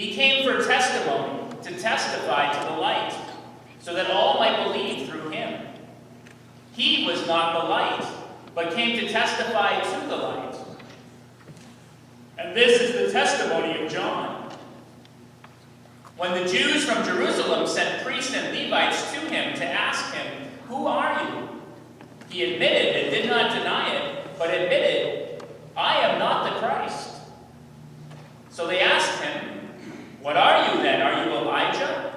He came for testimony, to testify to the light, so that all might believe through him. He was not the light, but came to testify to the light. And this is the testimony of John. When the Jews from Jerusalem sent priests and Levites to him to ask him, "Who are you?" he admitted and did not deny it, but admitted, "I am not the Christ." So they asked him, "What are you then? Are you Elijah?"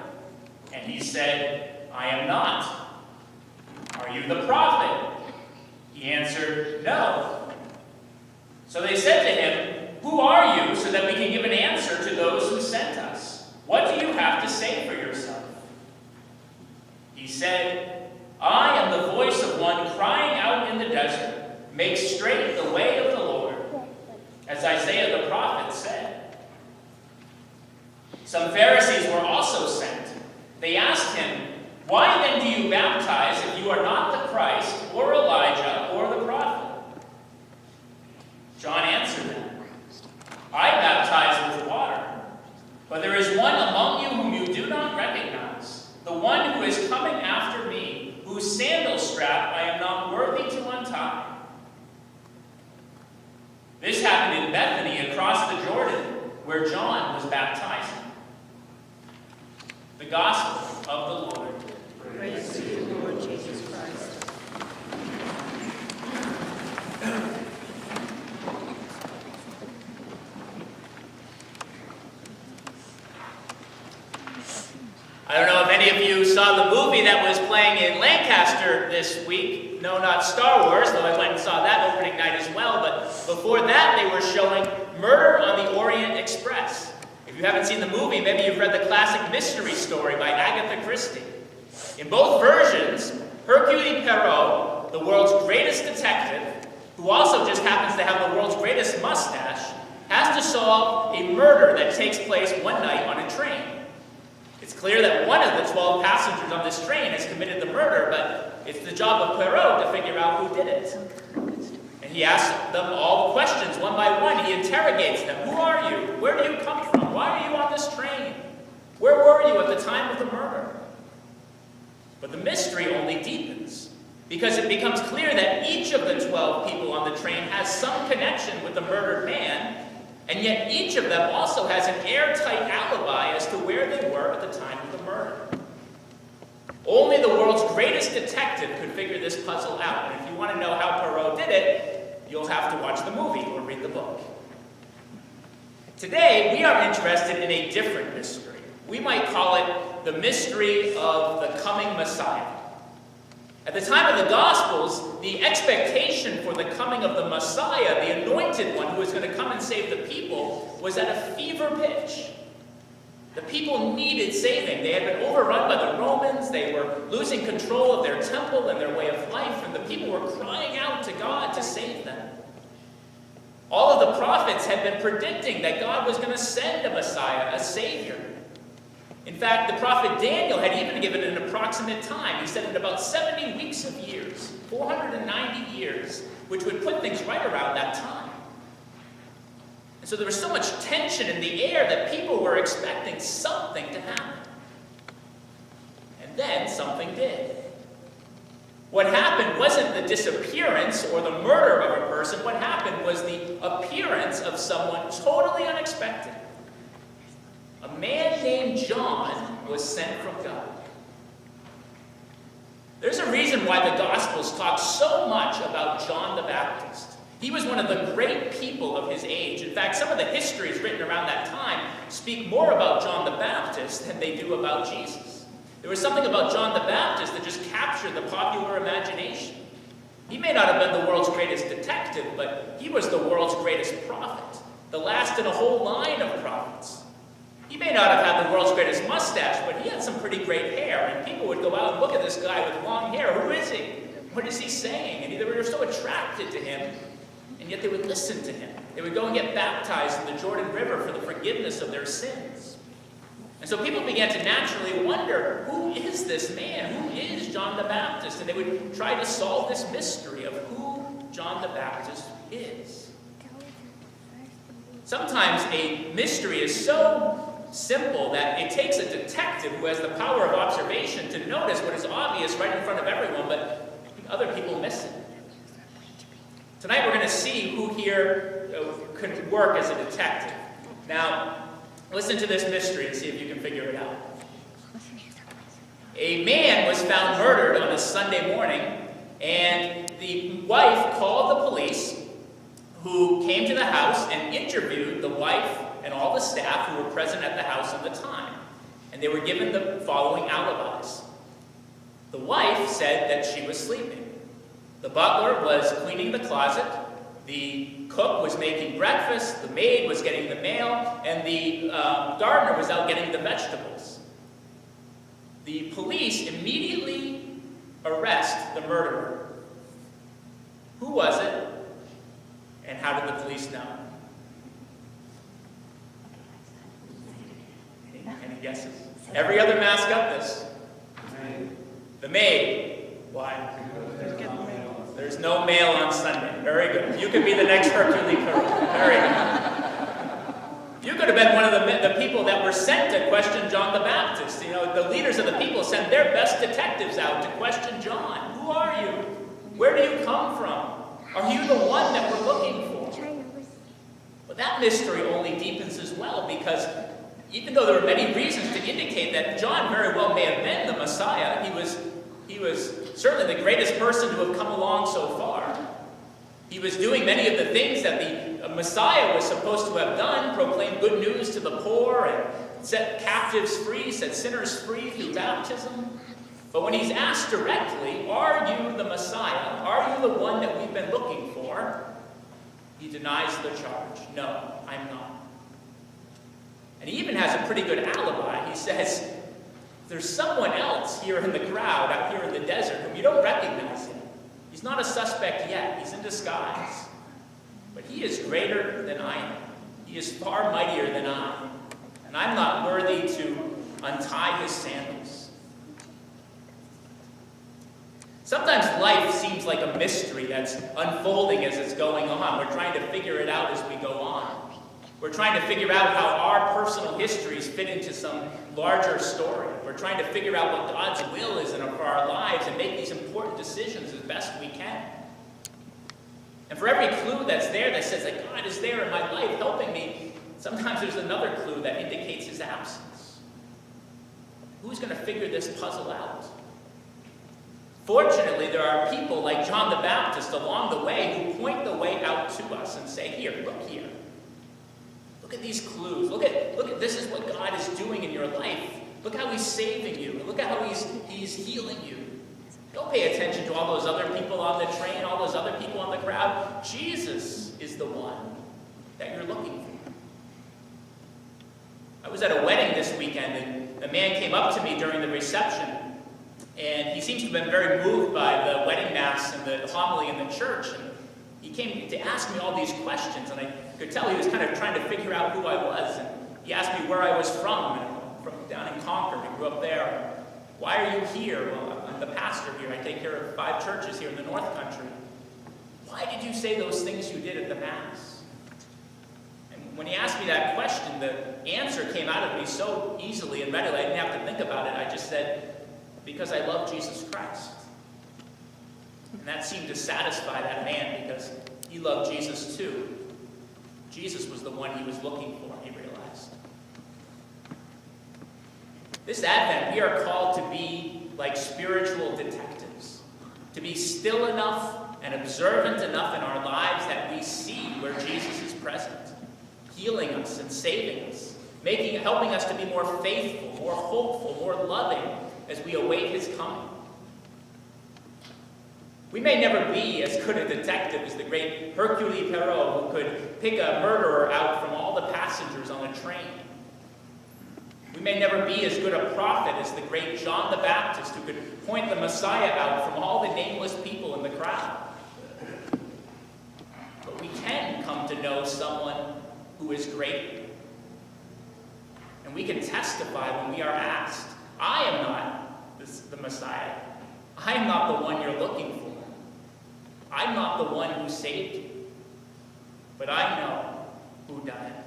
And he said, "I am not." "Are you the prophet?" He answered, "No." So they said to him, "Who are you, so that we can give an answer to those who sent us? What do you have to say for yourself?" He said, "I am the voice of one crying out in the desert, 'Make straight the way of the Lord,' as Isaiah the prophet said." Some Pharisees were also sent. They asked him, "Why then do you baptize if you are not the Christ, or Elijah, or the prophet?" John answered them, "I baptize with water, but there is one among you whom you do not recognize, the one who is coming after me, whose sandal strap I am not worthy to untie." This happened in Bethany across the Jordan, where John was baptizing. The Gospel of the Lord. Praise to you, Lord Jesus Christ. I don't know if any of you saw the movie that was playing in Lancaster this week. No, not Star Wars, though I went and saw that opening night as well. But before that, they were showing Murder on the Orient Express. If you haven't seen the movie, maybe you've read the classic mystery story by Agatha Christie. In both versions, Hercule Poirot, the world's greatest detective, who also just happens to have the world's greatest mustache, has to solve a murder that takes place one night on a train. It's clear that one of the 12 passengers on this train has committed the murder, but it's the job of Poirot to figure out who did it. And he asks them all the questions one by one. He interrogates them. Who are you? Where do you come from? Why are you on this train? Where were you at the time of the murder? But the mystery only deepens, because it becomes clear that each of the 12 people on the train has some connection with the murdered man, and yet each of them also has an airtight alibi as to where they were at the time of the murder. Only the world's greatest detective could figure this puzzle out, and if you want to know how Poirot did it, you'll have to watch the movie or read the book. Today, we are interested in a different mystery. We might call it the mystery of the coming Messiah. At the time of the Gospels, the expectation for the coming of the Messiah, the anointed one who was going to come and save the people, was at a fever pitch. The people needed saving. They had been overrun by the Romans. They were losing control of their temple and their way of life, and the people were crying out to God to save them. All of the prophets had been predicting that God was going to send a Messiah, a Savior. In fact, the prophet Daniel had even given an approximate time. He said in about 70 weeks of years, 490 years, which would put things right around that time. And so there was so much tension in the air that people were expecting something to happen. And then something did. What happened wasn't the disappearance or the murder of a person. What happened was the appearance of someone totally unexpected. A man named John was sent from God. There's a reason why the Gospels talk so much about John the Baptist. He was one of the great people of his age. In fact, some of the histories written around that time speak more about John the Baptist than they do about Jesus. There was something about John the Baptist that just captured the popular imagination. He may not have been the world's greatest detective, but he was the world's greatest prophet, the last in a whole line of prophets. He may not have had the world's greatest mustache, but he had some pretty great hair, and people would go out and look at this guy with long hair. Who is he? What is he saying? And they were so attracted to him, and yet they would listen to him. They would go and get baptized in the Jordan River for the forgiveness of their sins. And so people began to naturally wonder, who is this man? Who is John the Baptist? And they would try to solve this mystery of who John the Baptist is. Sometimes a mystery is so simple that it takes a detective who has the power of observation to notice what is obvious right in front of everyone, but other people miss it. Tonight we're going to see who here could work as a detective. Now, listen to this mystery and see if you can figure it out. A man was found murdered on a Sunday morning, and the wife called the police, who came to the house and interviewed the wife and all the staff who were present at the house at the time. And they were given the following alibis. The wife said that she was sleeping. The butler was cleaning the closet. The cook was making breakfast. The maid was getting the mail. And the gardener was out getting the vegetables. The police immediately arrest the murderer. Who was it? And how did the police know? Any guesses? Every other mask got this. The maid. Why? There's no mail on Sunday. Very good. You could be the next Hercule Poirot. Very good. You could have been one of the people that were sent to question John the Baptist. You know, the leaders of the people sent their best detectives out to question John. Who are you? Where do you come from? Are you the one that we're looking for? But that mystery only deepens as well, because even though there are many reasons to indicate that John very well may have been the Messiah, he was certainly the greatest person to have come along so far. He was doing many of the things that the Messiah was supposed to have done, proclaim good news to the poor and set captives free, set sinners free through baptism. But when he's asked directly, are you the Messiah? Are you the one that we've been looking for? He denies the charge. No, I'm not. And he even has a pretty good alibi. He says, there's someone else here in the crowd, out here in the desert, whom you don't recognize him. He's not a suspect yet. He's in disguise. But he is greater than I am. He is far mightier than I. And I'm not worthy to untie his sandals. Sometimes life seems like a mystery that's unfolding as it's going on. We're trying to figure it out as we go on. We're trying to figure out how our personal histories fit into some larger story. We're trying to figure out what God's will is for our lives and make these important decisions as best we can. And for every clue that's there that says that God is there in my life helping me, sometimes there's another clue that indicates his absence. Who's going to figure this puzzle out? Fortunately, there are people like John the Baptist along the way who point the way out to us and say, here, look here. Look at these clues. Look at this is what God is doing in your life. Look how he's saving you. Look at how he's healing you. Don't pay attention to all those other people on the train, all those other people on the crowd. Jesus is the one that you're looking for. I was at a wedding this weekend, and a man came up to me during the reception, and he seems to have been very moved by the wedding mass and the homily in the church. And he came to ask me all these questions, and I could tell he was kind of trying to figure out who I was. And he asked me where I was from, and from down in Concord. I grew up there. Why are you here? Well, I'm the pastor here. I take care of 5 churches here in the North Country. Why did you say those things you did at the Mass? And when he asked me that question, the answer came out of me so easily and readily. I didn't have to think about it. I just said, because I love Jesus Christ. And that seemed to satisfy that man, because he loved Jesus too. Jesus was the one he was looking for, he realized. This Advent, we are called to be like spiritual detectives, to be still enough and observant enough in our lives that we see where Jesus is present, healing us and saving us, helping us to be more faithful, more hopeful, more loving as we await his coming. We may never be as good a detective as the great Hercule Poirot, who could pick a murderer out from all the passengers on a train. We may never be as good a prophet as the great John the Baptist, who could point the Messiah out from all the nameless people in the crowd. But we can come to know someone who is great. And we can testify when we are asked, I am not the Messiah. I am not the one you're looking for. I'm not the one who saved you. But I know who died.